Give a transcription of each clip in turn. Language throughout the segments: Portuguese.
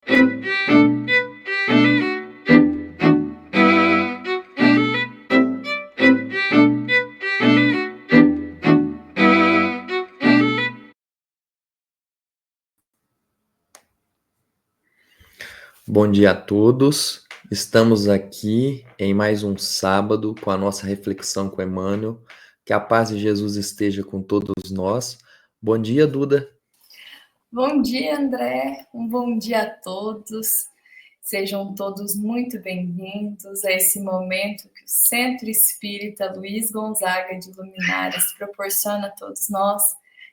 Bom dia a todos. Estamos aqui em mais um sábado com a nossa reflexão com Emmanuel. Que a paz de Jesus esteja com todos nós. Bom dia, Duda. Bom dia, André. Um bom dia a todos. Sejam todos muito bem-vindos a esse momento que o Centro Espírita Luiz Gonzaga de Luminares proporciona a todos nós.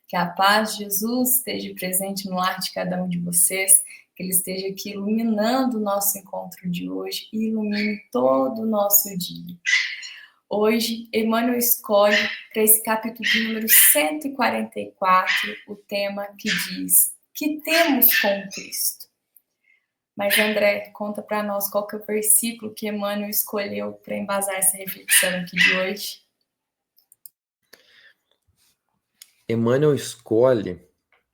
Que a paz de Jesus esteja presente no lar de cada um de vocês, que Ele esteja aqui iluminando o nosso encontro de hoje e ilumine todo o nosso dia. Hoje, Emmanuel escolhe para esse capítulo de número 144 o tema que diz: que temos com Cristo? Mas, André, conta para nós qual que é o versículo que Emmanuel escolheu para embasar essa reflexão aqui de hoje. Emmanuel escolhe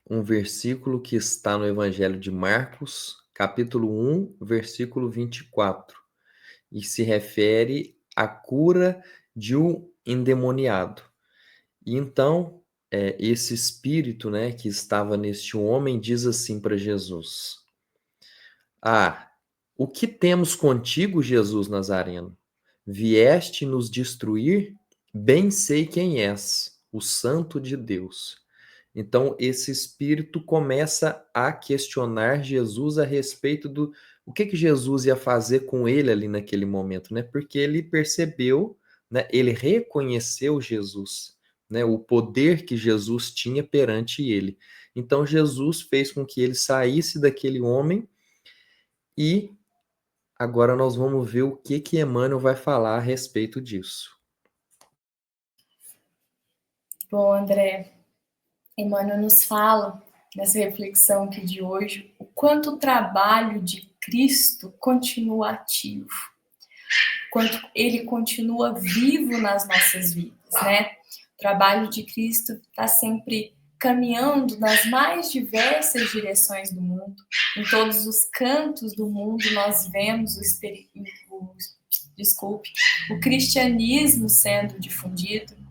um versículo que está no Evangelho de Marcos, capítulo 1, versículo 24, e se refere à cura de um endemoniado. E então, esse espírito, né, que estava neste homem diz assim para Jesus: o que temos contigo, Jesus Nazareno? Vieste nos destruir? Bem sei quem és, o Santo de Deus. Então, esse espírito começa a questionar Jesus a respeito do o que Jesus ia fazer com ele ali naquele momento, né? Porque ele percebeu, né? Ele reconheceu Jesus, né? O poder que Jesus tinha perante ele. Então, Jesus fez com que ele saísse daquele homem e agora nós vamos ver o que Emmanuel vai falar a respeito disso. Bom, André, Emmanuel nos fala, nessa reflexão aqui de hoje, o quanto o trabalho de Cristo continua ativo, quanto ele continua vivo nas nossas vidas, né? O trabalho de Cristo está sempre caminhando nas mais diversas direções do mundo. Em todos os cantos do mundo nós vemos o cristianismo sendo difundido.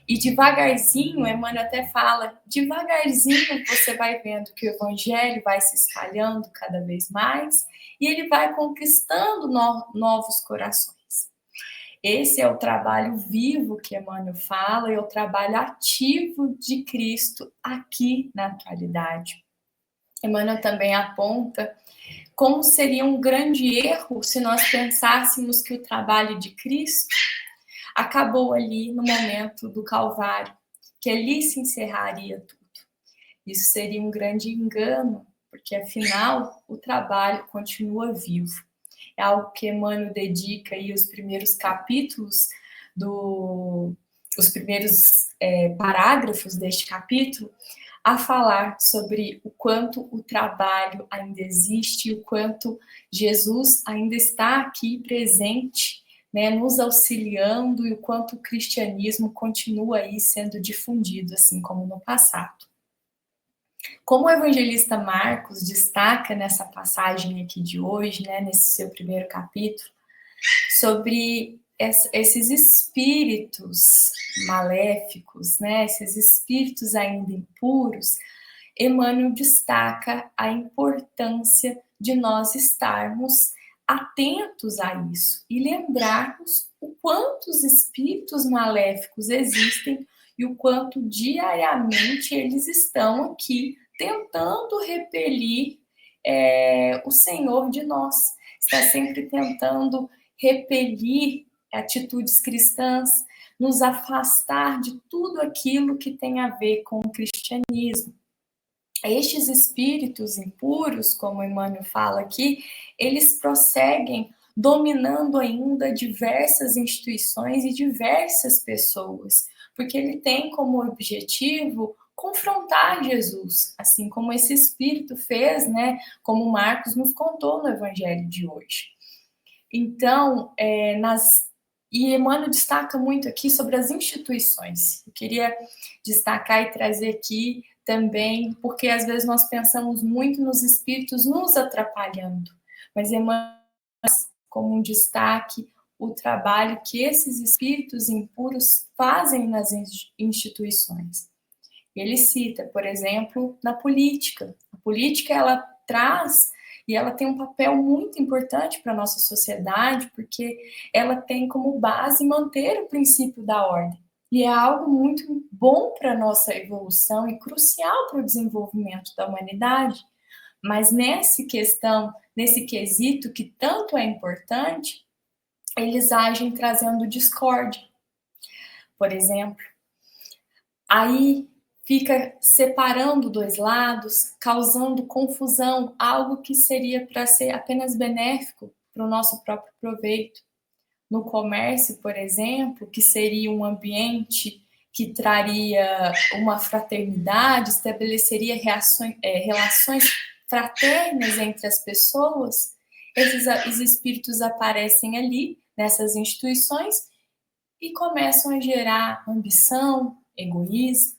E devagarzinho, Emmanuel até fala, devagarzinho você vai vendo que o evangelho vai se espalhando cada vez mais e ele vai conquistando novos corações. Esse é o trabalho vivo que Emmanuel fala, é o trabalho ativo de Cristo aqui na atualidade. Emmanuel também aponta como seria um grande erro se nós pensássemos que o trabalho de Cristo acabou ali no momento do Calvário, que ali se encerraria tudo. Isso seria um grande engano, porque afinal o trabalho continua vivo. É algo que Emmanuel dedica aí os primeiros capítulos os primeiros parágrafos deste capítulo a falar sobre o quanto o trabalho ainda existe, o quanto Jesus ainda está aqui presente, né, nos auxiliando e o quanto o cristianismo continua aí sendo difundido, assim como no passado. Como o evangelista Marcos destaca nessa passagem aqui de hoje, né, nesse seu primeiro capítulo, sobre esses espíritos maléficos, né, esses espíritos ainda impuros, Emmanuel destaca a importância de nós estarmos atentos a isso e lembrarmos o quanto os espíritos maléficos existem e o quanto diariamente eles estão aqui tentando repelir o Senhor de nós. Está sempre tentando repelir atitudes cristãs, nos afastar de tudo aquilo que tem a ver com o cristianismo. Estes espíritos impuros, como Emmanuel fala aqui, eles prosseguem dominando ainda diversas instituições e diversas pessoas, porque ele tem como objetivo confrontar Jesus, assim como esse espírito fez, né, como Marcos nos contou no evangelho de hoje. Então, e Emmanuel destaca muito aqui sobre as instituições. Eu queria destacar e trazer aqui também, porque às vezes nós pensamos muito nos espíritos nos atrapalhando, mas Emmanuel como um destaque o trabalho que esses espíritos impuros fazem nas instituições. Ele cita, por exemplo, na política. A política, ela traz e ela tem um papel muito importante para a nossa sociedade, porque ela tem como base manter o princípio da ordem. E é algo muito bom para a nossa evolução e crucial para o desenvolvimento da humanidade. Mas nesse quesito que tanto é importante, eles agem trazendo discórdia. Por exemplo, aí fica separando dois lados, causando confusão, algo que seria para ser apenas benéfico para o nosso próprio proveito. No comércio, por exemplo, que seria um ambiente que traria uma fraternidade, estabeleceria relações fraternas entre as pessoas, esses espíritos aparecem ali, nessas instituições, e começam a gerar ambição, egoísmo.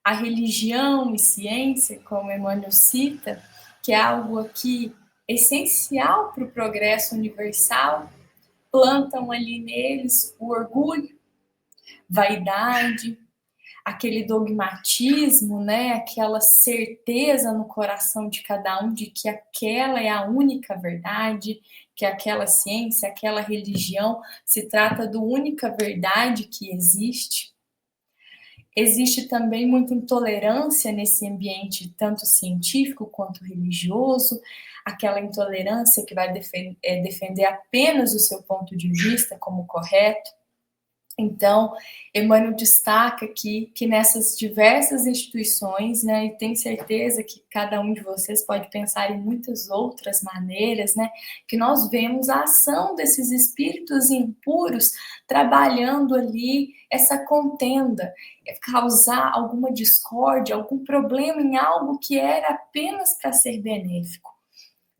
A religião e ciência, como Emmanuel cita, que é algo aqui essencial para o progresso universal, plantam ali neles o orgulho, vaidade, aquele dogmatismo, né? Aquela certeza no coração de cada um de que aquela é a única verdade, que aquela ciência, aquela religião se trata da única verdade que existe. Existe também muita intolerância nesse ambiente, tanto científico quanto religioso, aquela intolerância que vai defender apenas o seu ponto de vista como correto. Então, Emmanuel destaca aqui que nessas diversas instituições, né, e tenho certeza que cada um de vocês pode pensar em muitas outras maneiras, né, que nós vemos a ação desses espíritos impuros trabalhando ali essa contenda, causar alguma discórdia, algum problema em algo que era apenas para ser benéfico.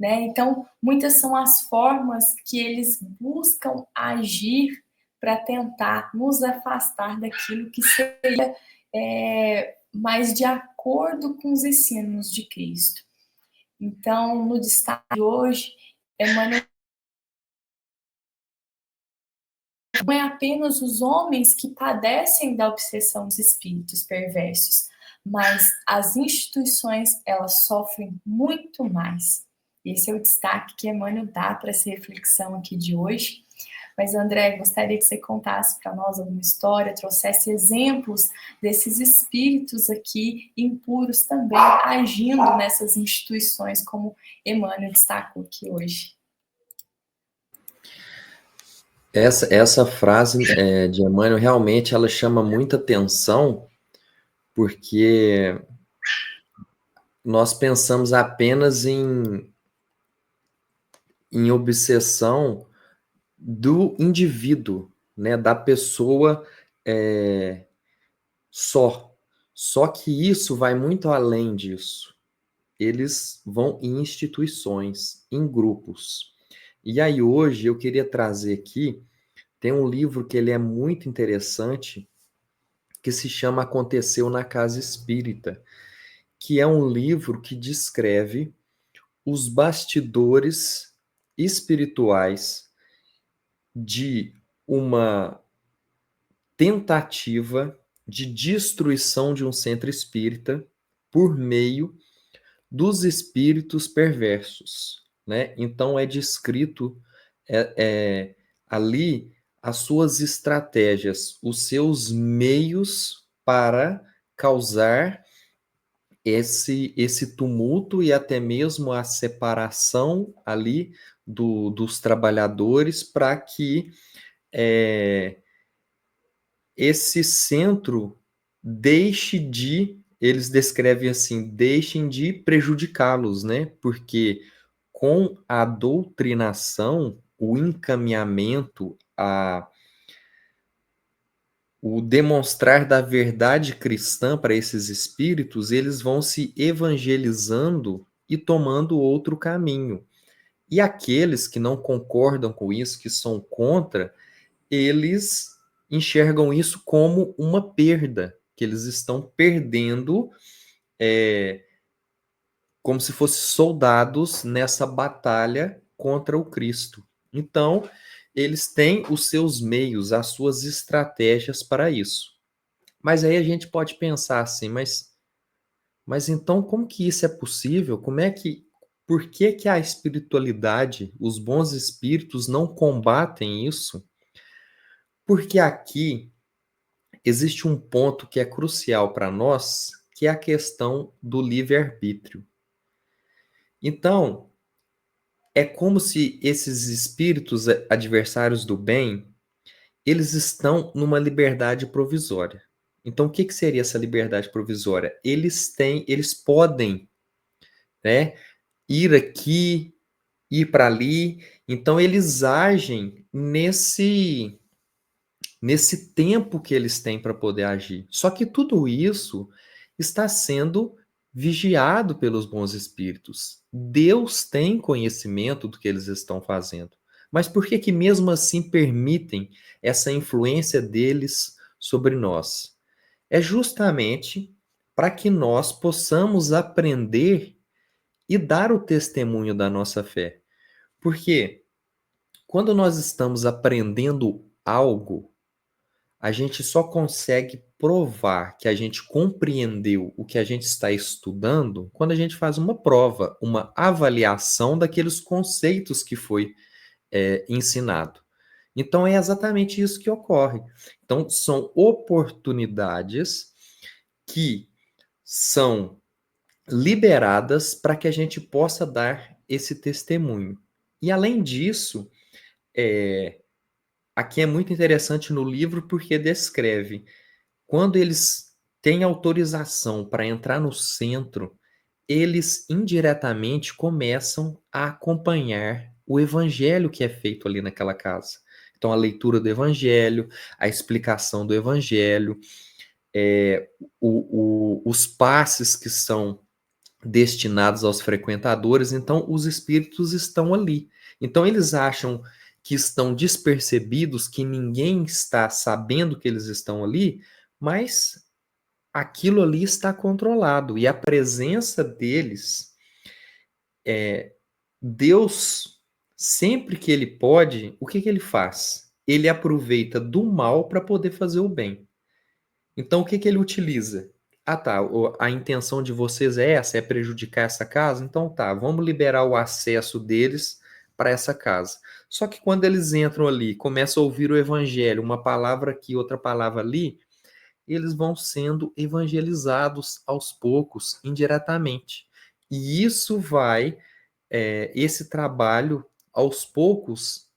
Né? Então, muitas são as formas que eles buscam agir para tentar nos afastar daquilo que seria mais de acordo com os ensinos de Cristo. Então, no destaque de hoje, Emmanuel não é apenas os homens que padecem da obsessão dos espíritos perversos, mas as instituições, elas sofrem muito mais. Esse é o destaque que Emmanuel dá para essa reflexão aqui de hoje. Mas, André, gostaria que você contasse para nós alguma história, trouxesse exemplos desses espíritos aqui impuros também agindo nessas instituições, como Emmanuel destacou aqui hoje. Essa frase de Emmanuel realmente ela chama muita atenção, porque nós pensamos apenas em obsessão do indivíduo, né, da pessoa só. Só que isso vai muito além disso. Eles vão em instituições, em grupos. E aí hoje eu queria trazer aqui, tem um livro que ele é muito interessante, que se chama Aconteceu na Casa Espírita, que é um livro que descreve os bastidores espirituais de uma tentativa de destruição de um centro espírita por meio dos espíritos perversos, né? Então é descrito ali as suas estratégias, os seus meios para causar esse tumulto e até mesmo a separação ali dos trabalhadores para que esse centro eles descrevem assim, deixem de prejudicá-los, né? Porque com a doutrinação, o encaminhamento, o demonstrar da verdade cristã para esses espíritos, eles vão se evangelizando e tomando outro caminho. E aqueles que não concordam com isso, que são contra, eles enxergam isso como uma perda, que eles estão perdendo como se fossem soldados nessa batalha contra o Cristo. Então, eles têm os seus meios, as suas estratégias para isso. Mas aí a gente pode pensar assim, mas então como que isso é possível? Por que que a espiritualidade, os bons espíritos não combatem isso? Porque aqui existe um ponto que é crucial para nós, que é a questão do livre-arbítrio. Então, é como se esses espíritos adversários do bem, eles estão numa liberdade provisória. Então, o que que seria essa liberdade provisória? Eles podem, né, ir aqui, ir para ali. Então, eles agem nesse tempo que eles têm para poder agir. Só que tudo isso está sendo vigiado pelos bons espíritos. Deus tem conhecimento do que eles estão fazendo. Mas por que que mesmo assim permitem essa influência deles sobre nós? É justamente para que nós possamos aprender e dar o testemunho da nossa fé. Porque quando nós estamos aprendendo algo, a gente só consegue provar que a gente compreendeu o que a gente está estudando quando a gente faz uma prova, uma avaliação daqueles conceitos que foi ensinado. Então é exatamente isso que ocorre. Então são oportunidades que são liberadas para que a gente possa dar esse testemunho. E além disso, aqui é muito interessante no livro porque descreve quando eles têm autorização para entrar no centro, eles indiretamente começam a acompanhar o evangelho que é feito ali naquela casa. Então, a leitura do evangelho, a explicação do evangelho, os passes que são destinados aos frequentadores, então os espíritos estão ali. Então, eles acham que estão despercebidos, que ninguém está sabendo que eles estão ali, mas aquilo ali está controlado e a presença deles, Deus, sempre que ele pode, o que que ele faz? Ele aproveita do mal para poder fazer o bem. Então, o que que ele utiliza? Ah, tá, a intenção de vocês é essa, é prejudicar essa casa? Então tá, vamos liberar o acesso deles para essa casa. Só que quando eles entram ali, começam a ouvir o evangelho, uma palavra aqui, outra palavra ali, eles vão sendo evangelizados aos poucos, indiretamente. E isso esse trabalho, aos poucos,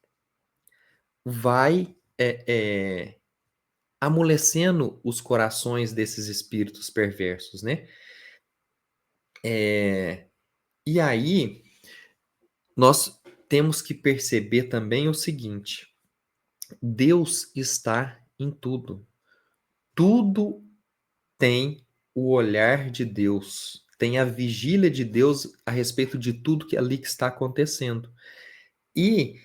vai amolecendo os corações desses espíritos perversos, né? E aí, nós temos que perceber também o seguinte: Deus está em tudo. Tudo tem o olhar de Deus, tem a vigília de Deus a respeito de tudo que ali que está acontecendo. E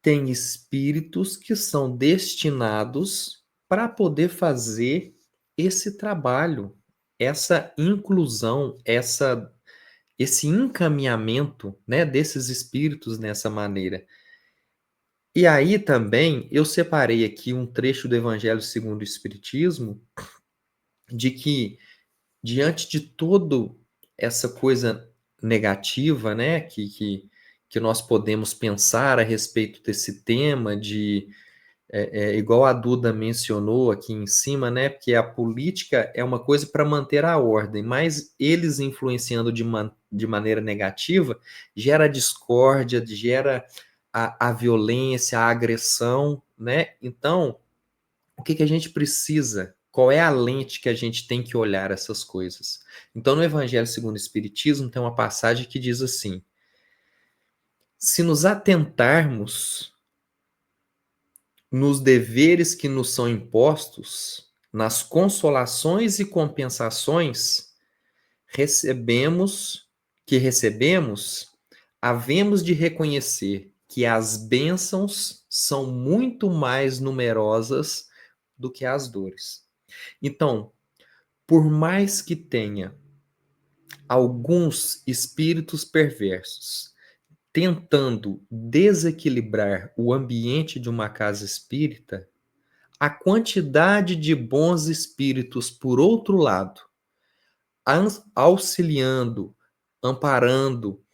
tem espíritos que são destinados para poder fazer esse trabalho, essa inclusão, esse encaminhamento, né, desses espíritos nessa maneira. E aí também eu separei aqui um trecho do Evangelho segundo o Espiritismo, de que diante de todo essa coisa negativa, né, que nós podemos pensar a respeito desse tema igual a Duda mencionou aqui em cima, né, porque a política é uma coisa para manter a ordem, mas eles influenciando de maneira negativa gera discórdia, gera a violência, a agressão, né? Então, o que que a gente precisa? Qual é a lente que a gente tem que olhar essas coisas? Então, no Evangelho segundo o Espiritismo, tem uma passagem que diz assim: se nos atentarmos nos deveres que nos são impostos, nas consolações e compensações recebemos, havemos de reconhecer que as bênçãos são muito mais numerosas do que as dores. Então, por mais que tenha alguns espíritos perversos tentando desequilibrar o ambiente de uma casa espírita, a quantidade de bons espíritos, por outro lado, auxiliando, amparando,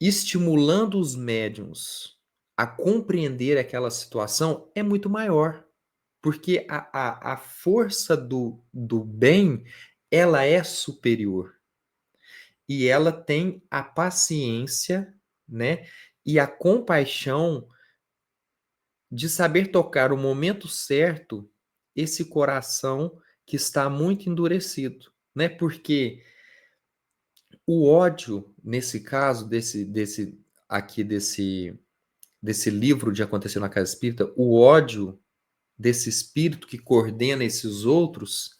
estimulando os médiuns a compreender aquela situação é muito maior. Porque a força do bem, ela é superior. E ela tem a paciência, né? E a compaixão de saber tocar o momento certo esse coração que está muito endurecido, né? Porque o ódio, nesse caso, desse livro de Aconteceu na Casa Espírita, o ódio desse espírito que coordena esses outros,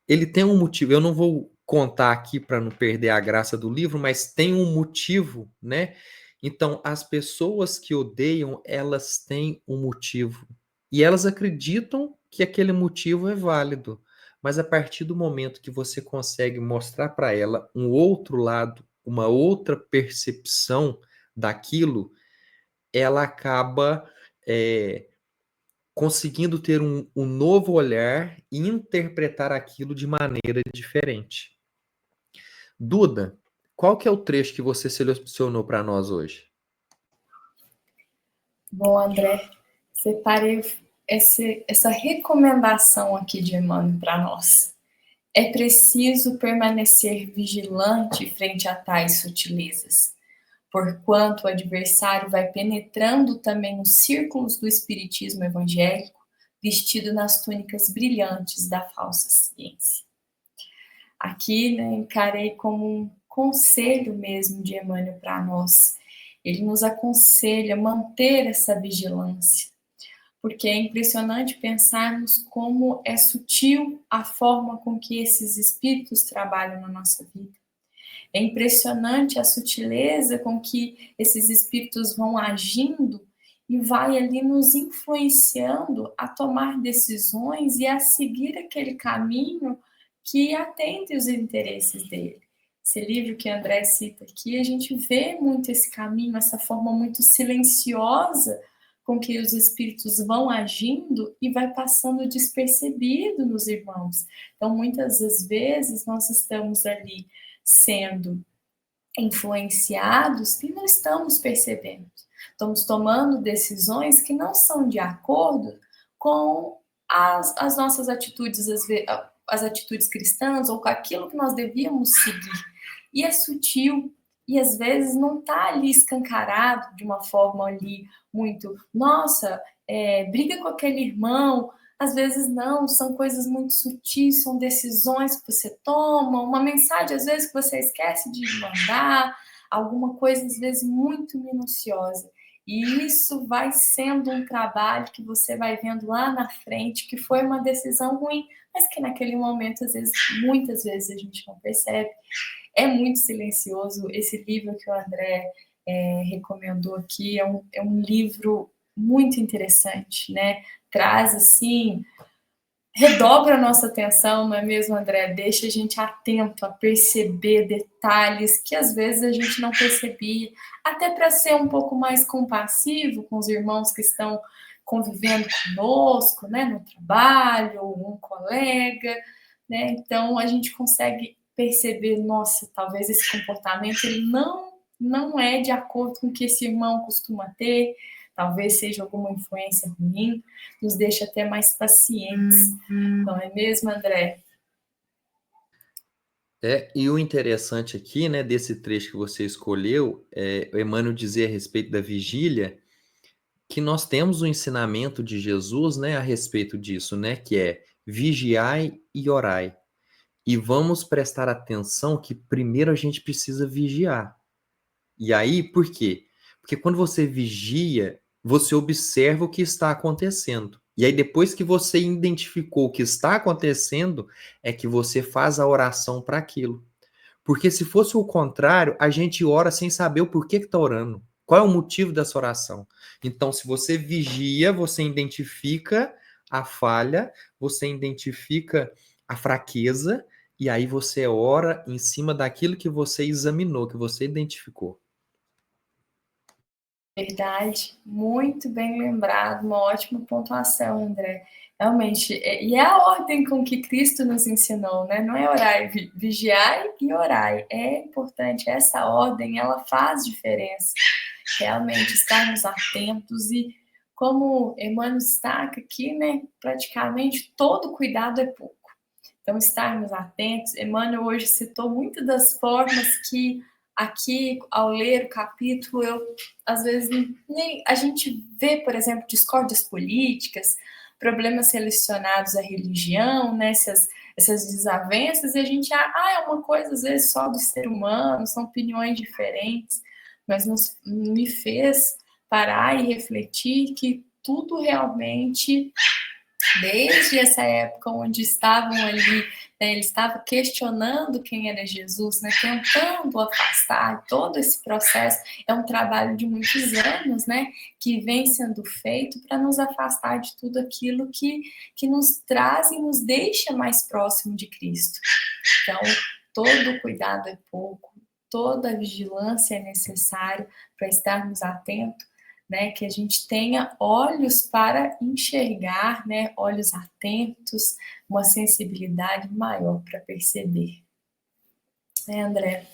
ele tem um motivo. Eu não vou contar aqui para não perder a graça do livro, mas tem um motivo, né? Então, as pessoas que odeiam, elas têm um motivo. E elas acreditam que aquele motivo é válido. Mas a partir do momento que você consegue mostrar para ela um outro lado, uma outra percepção daquilo, ela acaba conseguindo ter um novo olhar e interpretar aquilo de maneira diferente. Duda, qual que é o trecho que você selecionou para nós hoje? Bom, André, separei essa recomendação aqui de Emmanuel para nós. É preciso permanecer vigilante frente a tais sutilezas, porquanto o adversário vai penetrando também nos círculos do espiritismo evangélico, vestido nas túnicas brilhantes da falsa ciência. Aqui, né, encarei como um conselho mesmo de Emmanuel para nós. Ele nos aconselha a manter essa vigilância, porque é impressionante pensarmos como é sutil a forma com que esses espíritos trabalham na nossa vida. É impressionante a sutileza com que esses espíritos vão agindo e vai ali nos influenciando a tomar decisões e a seguir aquele caminho que atende os interesses dele. Esse livro que André cita aqui, a gente vê muito esse caminho, essa forma muito silenciosa com que os espíritos vão agindo e vai passando despercebido nos irmãos. Então, muitas das vezes, nós estamos ali sendo influenciados e não estamos percebendo. Estamos tomando decisões que não são de acordo com as nossas atitudes, as atitudes cristãs ou com aquilo que nós devíamos seguir. E é sutil, e às vezes não está ali escancarado de uma forma ali muito, nossa, briga com aquele irmão. Às vezes não, são coisas muito sutis, são decisões que você toma, uma mensagem às vezes que você esquece de mandar, alguma coisa às vezes muito minuciosa. E isso vai sendo um trabalho que você vai vendo lá na frente, que foi uma decisão ruim, mas que naquele momento, às vezes, muitas vezes a gente não percebe. É muito silencioso. Esse livro que o André recomendou aqui é um livro muito interessante, né? Traz, assim, redobra a nossa atenção, não é mesmo, André? Deixa a gente atento a perceber detalhes que às vezes a gente não percebia, até para ser um pouco mais compassivo com os irmãos que estão convivendo conosco, né, no trabalho, ou um colega, né? Então a gente consegue perceber, nossa, talvez esse comportamento ele não é de acordo com o que esse irmão costuma ter, talvez seja alguma influência ruim, nos deixa até mais pacientes. Não é mesmo, André? E o interessante aqui, né, desse trecho que você escolheu, o Emmanuel dizer a respeito da vigília, que nós temos o ensinamento de Jesus, né, a respeito disso, né, que é vigiai e orai. E vamos prestar atenção que primeiro a gente precisa vigiar. E aí, por quê? Porque quando você vigia, você observa o que está acontecendo. E aí, depois que você identificou o que está acontecendo, é que você faz a oração para aquilo. Porque se fosse o contrário, a gente ora sem saber o porquê que está orando. Qual é o motivo dessa oração? Então, se você vigia, você identifica a falha, você identifica a fraqueza, e aí você ora em cima daquilo que você examinou, que você identificou. Verdade, muito bem lembrado, uma ótima pontuação, André. Realmente, e é a ordem com que Cristo nos ensinou, né? Não é orar, vigiar e orar. É importante, essa ordem, ela faz diferença. Realmente, estarmos atentos e, como Emmanuel destaca aqui, né? Praticamente todo cuidado é pouco. Então, estarmos atentos. Emmanuel hoje citou muitas das formas que aqui, ao ler o capítulo, eu, às vezes, nem a gente vê, por exemplo, discórdias políticas, problemas relacionados à religião, né, essas desavenças, e a gente, é uma coisa, às vezes, só do ser humano, são opiniões diferentes, mas me fez parar e refletir que tudo realmente desde essa época onde estavam ali, né, ele estava questionando quem era Jesus, né, tentando afastar, todo esse processo é um trabalho de muitos anos, né, que vem sendo feito para nos afastar de tudo aquilo que nos traz e nos deixa mais próximo de Cristo. Então, todo cuidado é pouco, toda vigilância é necessário para estarmos atentos, né, que a gente tenha olhos para enxergar, né, olhos atentos, uma sensibilidade maior para perceber. Né, André?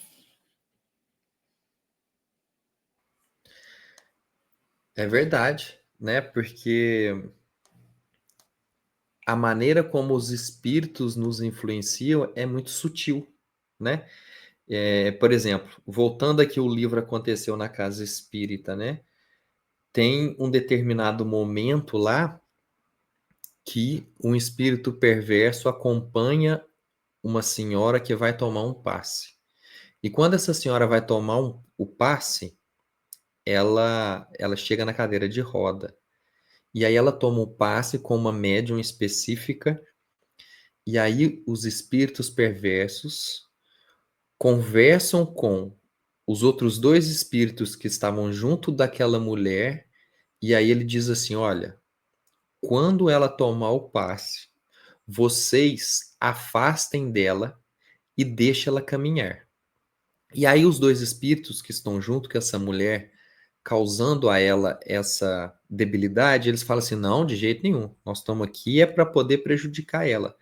É verdade, né? Porque a maneira como os espíritos nos influenciam é muito sutil, né? Por exemplo, voltando aqui o livro Aconteceu na Casa Espírita, né? Tem um determinado momento lá que um espírito perverso acompanha uma senhora que vai tomar um passe. E quando essa senhora vai tomar o passe, ela chega na cadeira de roda. E aí ela toma o passe com uma médium específica, e aí os espíritos perversos conversam com os outros dois espíritos que estavam junto daquela mulher, e aí ele diz assim: olha, quando ela tomar o passe, vocês afastem dela e deixem ela caminhar. E aí os dois espíritos que estão junto com essa mulher, causando a ela essa debilidade, eles falam assim: não, de jeito nenhum, nós estamos aqui é para poder prejudicar ela.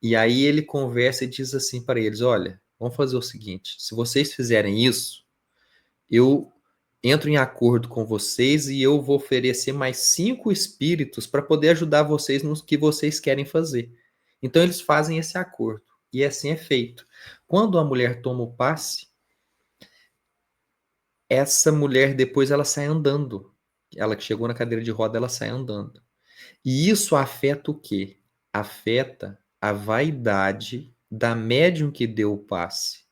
E aí ele conversa e diz assim para eles: olha, vamos fazer o seguinte, se vocês fizerem isso, eu entro em acordo com vocês e eu vou oferecer mais 5 espíritos para poder ajudar vocês no que vocês querem fazer. Então eles fazem esse acordo e assim é feito. Quando a mulher toma o passe, essa mulher depois ela sai andando. Ela que chegou na cadeira de roda, ela sai andando. E isso afeta o quê? Afeta a vaidade da médium que deu o passe.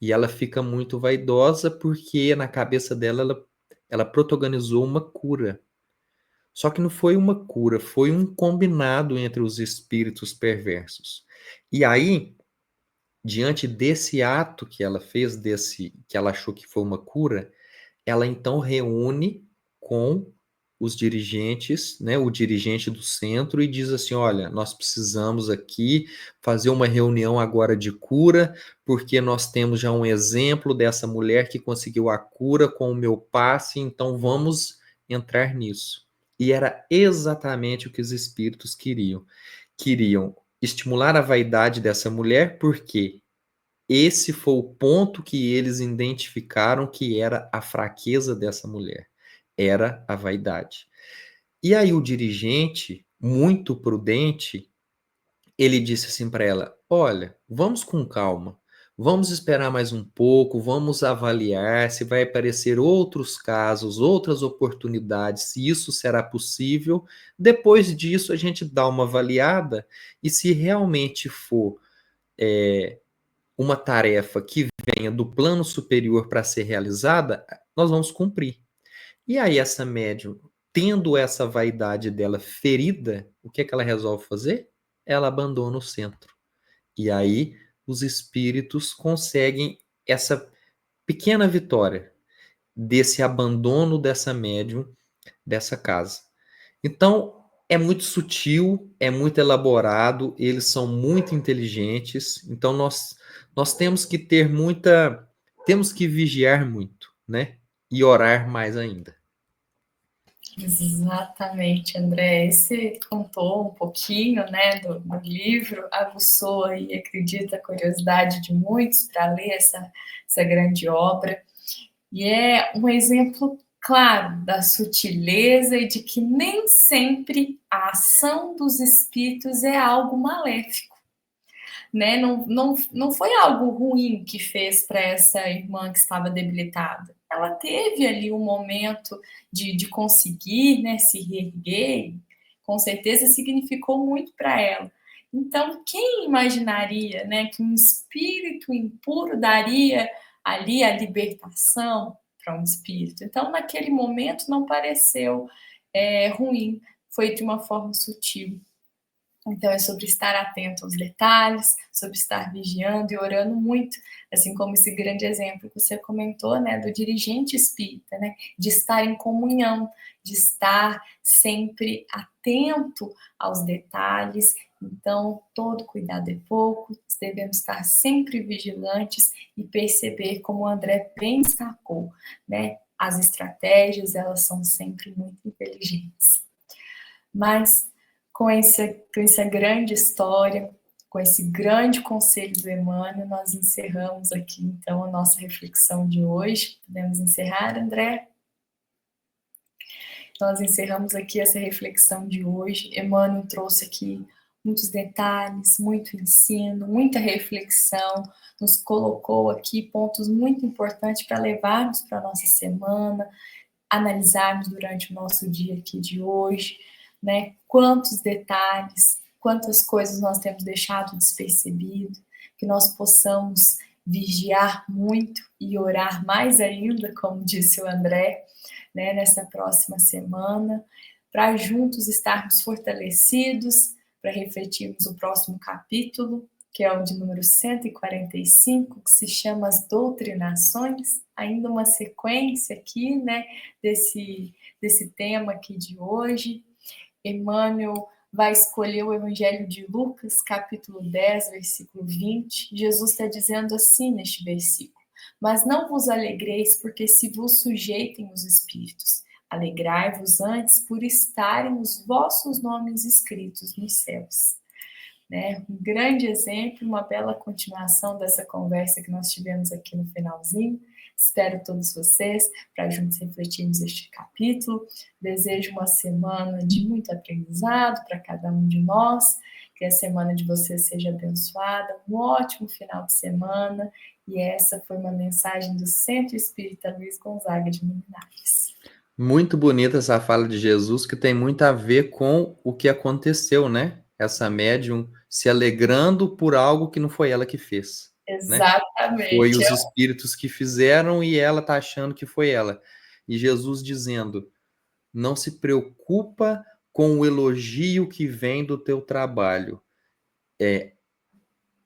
E ela fica muito vaidosa porque na cabeça dela ela protagonizou uma cura. Só que não foi uma cura, foi um combinado entre os espíritos perversos. E aí, diante desse ato que ela fez, desse que ela achou que foi uma cura, ela então reúne com os dirigentes, né, o dirigente do centro e diz assim: olha, nós precisamos aqui fazer uma reunião agora de cura, porque nós temos já um exemplo dessa mulher que conseguiu a cura com o meu passe, então vamos entrar nisso. E era exatamente o que os espíritos queriam. Queriam estimular a vaidade dessa mulher, porque esse foi o ponto que eles identificaram que era a fraqueza dessa mulher, era a vaidade. E aí o dirigente, muito prudente, ele disse assim para ela: olha, vamos com calma, vamos esperar mais um pouco, vamos avaliar se vai aparecer outros casos, outras oportunidades, se isso será possível. Depois disso, a gente dá uma avaliada e se realmente for uma tarefa que venha do plano superior para ser realizada, nós vamos cumprir. E aí essa médium, tendo essa vaidade dela ferida, o que é que ela resolve fazer? Ela abandona o centro. E aí os espíritos conseguem essa pequena vitória desse abandono dessa médium, dessa casa. Então, é muito sutil, é muito elaborado, eles são muito inteligentes, então nós temos que ter temos que vigiar muito, né? E orar mais ainda. Exatamente, André. Você contou um pouquinho, né, do livro, aguçou aí, acredita, a curiosidade de muitos para ler essa grande obra. E é um exemplo claro da sutileza e de que nem sempre a ação dos espíritos é algo maléfico, né? Não foi algo ruim que fez para essa irmã que estava debilitada. Ela teve ali um momento de conseguir, né, se reerguer, com certeza significou muito para ela. Então, quem imaginaria, né, que um espírito impuro daria ali a libertação para um espírito? Então, naquele momento, não pareceu ruim, foi de uma forma sutil. Então, é sobre estar atento aos detalhes, sobre estar vigiando e orando muito, assim como esse grande exemplo que você comentou, né, do dirigente espírita, né, de estar em comunhão, de estar sempre atento aos detalhes. Então, todo cuidado é pouco, devemos estar sempre vigilantes e perceber, como o André bem destacou, né, as estratégias, elas são sempre muito inteligentes. Mas com essa grande história, com esse grande conselho do Emmanuel, nós encerramos aqui, então, a nossa reflexão de hoje. Podemos encerrar, André? Nós encerramos aqui essa reflexão de hoje. Emmanuel trouxe aqui muitos detalhes, muito ensino, muita reflexão, nos colocou aqui pontos muito importantes para levarmos para a nossa semana, analisarmos durante o nosso dia aqui de hoje, né? Quantos detalhes, quantas coisas nós temos deixado despercebido, que nós possamos vigiar muito e orar mais ainda, como disse o André, né, nessa próxima semana, para juntos estarmos fortalecidos, para refletirmos o próximo capítulo, que é o de número 145, que se chama As Doutrinações, ainda uma sequência aqui, né, desse tema aqui de hoje. Emmanuel vai escolher o Evangelho de Lucas, capítulo 10, versículo 20. Jesus está dizendo assim neste versículo: mas não vos alegreis porque se vos sujeitem os espíritos. Alegrai-vos antes por estarem os vossos nomes escritos nos céus. Né? Um grande exemplo, uma bela continuação dessa conversa que nós tivemos aqui no finalzinho. Espero todos vocês para juntos refletirmos este capítulo. Desejo uma semana de muito aprendizado para cada um de nós. Que a semana de vocês seja abençoada, um ótimo final de semana. E essa foi uma mensagem do Centro Espírita Luiz Gonzaga de Luminares. Muito bonita essa fala de Jesus, que tem muito a ver com o que aconteceu, né? Essa médium se alegrando por algo que não foi ela que fez, né? Foi Exatamente. os espíritos que fizeram e ela tá achando que foi ela. E Jesus dizendo: não se preocupa com o elogio que vem do teu trabalho.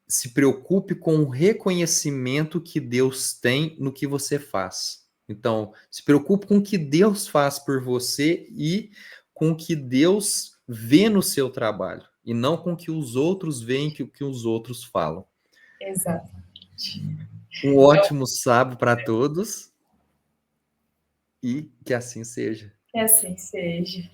Se preocupe com o reconhecimento que Deus tem no que você faz. Então, se preocupe com o que Deus faz por você e com o que Deus vê no seu trabalho, e não com o que os outros veem, que o que os outros falam. Exatamente. Um ótimo sábado para todos e que assim seja. Que assim seja.